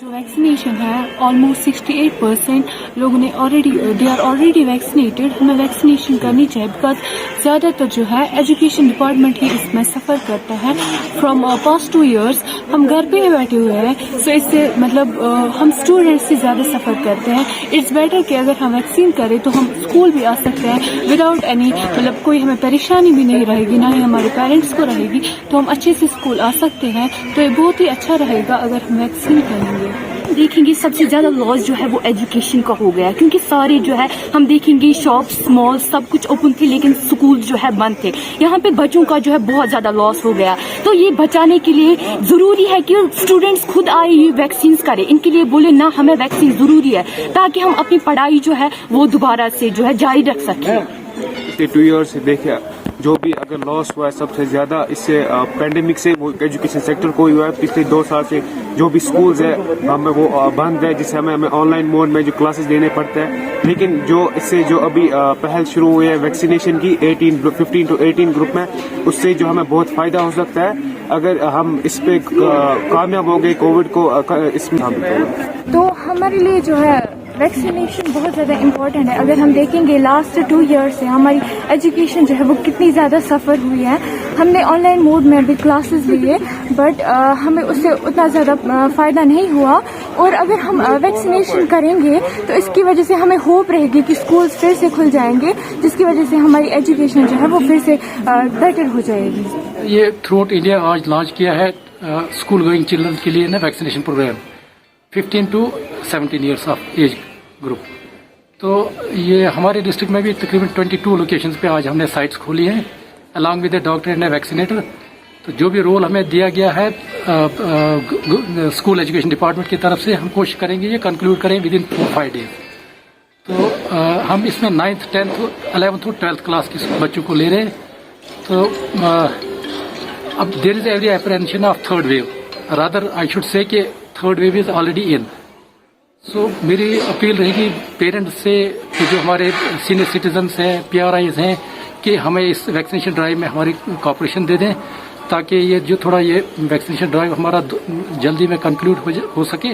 Vaccination है almost 68% लोगों ने दे आर ऑलरेडी वैक्सीनेटेड। हमें वैक्सीनेशन करनी चाहिए बिकॉज ज़्यादातर जो है एजुकेशन डिपार्टमेंट ही इसमें सफ़र करता है। फ्रॉम पास्ट 2 years हम घर पे ही बैठे हुए हैं, सो इससे मतलब हम स्टूडेंट्स से ज़्यादा सफ़र करते हैं। इट्स बेटर कि अगर हम वैक्सीन करें तो हम स्कूल भी आ सकते हैं विदाउट एनी मतलब कोई हमें परेशानी भी नहीं रहेगी, ना ही हमारे पेरेंट्स को रहेगी, तो हम अच्छे से स्कूल आ सकते हैं। तो ये बहुत ही अच्छा रहेगा अगर हम वैक्सीन करेंगे। देखेंगे सबसे ज्यादा लॉस जो है वो एजुकेशन का हो गया, क्योंकि सारे जो है हम देखेंगे शॉप्स मॉल सब कुछ ओपन थे लेकिन स्कूल जो है बंद थे। यहाँ पे बच्चों का जो है बहुत ज्यादा लॉस हो गया। तो ये बचाने के लिए जरूरी है कि स्टूडेंट्स खुद आए ये वैक्सीन करें, इनके लिए बोले ना हमें वैक्सीन जरूरी है ताकि हम अपनी पढ़ाई जो है वो दोबारा से जो है जारी रख सकें। पिछले 2 years से देखिए जो भी अगर लॉस हुआ है सबसे ज्यादा इससे पैंडेमिक से वो एजुकेशन सेक्टर को हुआ है। पिछले 2 साल से जो भी स्कूल्स है हमें वो बंद है, जिससे हमें ऑनलाइन मोड में जो क्लासेस देने पड़ते हैं। लेकिन जो इससे जो अभी पहल शुरू हुई है वैक्सीनेशन की 15 to 18 ग्रुप में, उससे जो हमें बहुत फायदा हो सकता है अगर हम इस पे कामयाब हो गए कोविड को इसमें। तो हमारे लिए जो है वैक्सीनेशन बहुत ज़्यादा इम्पोर्टेंट है। अगर हम देखेंगे लास्ट 2 years से हमारी एजुकेशन जो है वो कितनी ज़्यादा सफ़र हुई है। हमने ऑनलाइन मोड में भी क्लासेस लिए बट हमें उससे उतना ज़्यादा फ़ायदा नहीं हुआ। और अगर हम वैक्सीनेशन करेंगे तो इसकी वजह से हमें होप रहेगी कि स्कूल्स फिर से खुल जाएंगे, जिसकी वजह से हमारी एजुकेशन जो है वो फिर से बेटर हो जाएगी। ये थ्रू आउट इंडिया आज लॉन्च किया है स्कूल गोइंग चिल्ड्रन के लिए ना vaccination programme 15 to 17 years of age group. तो ये हमारे डिस्ट्रिक्ट में भी तकरीबन 22 लोकेशंस पे आज हमने साइट्स खोली हैं along with the doctor and vaccinator. तो जो भी रोल हमें दिया गया है स्कूल एजुकेशन डिपार्टमेंट की तरफ से, हम कोशिश करेंगे ये कंक्लूड करें विद इन 4-5 days। तो हम इसमें 9th 10th 11th और 12th क्लास के बच्चों को ले रहे हैं। तो अब there is every apprehension of third wave, rather I should say कि third wave is already in. So मेरी अपील रहेगी पेरेंट्स से कि जो हमारे सीनियर सिटीजन्स हैं PRIs हैं कि हमें इस वैक्सीनेशन ड्राइव में हमारी कोऑपरेशन दे दें ताकि ये जो थोड़ा ये वैक्सीनेशन ड्राइव हमारा जल्दी में कंक्लूड हो सके।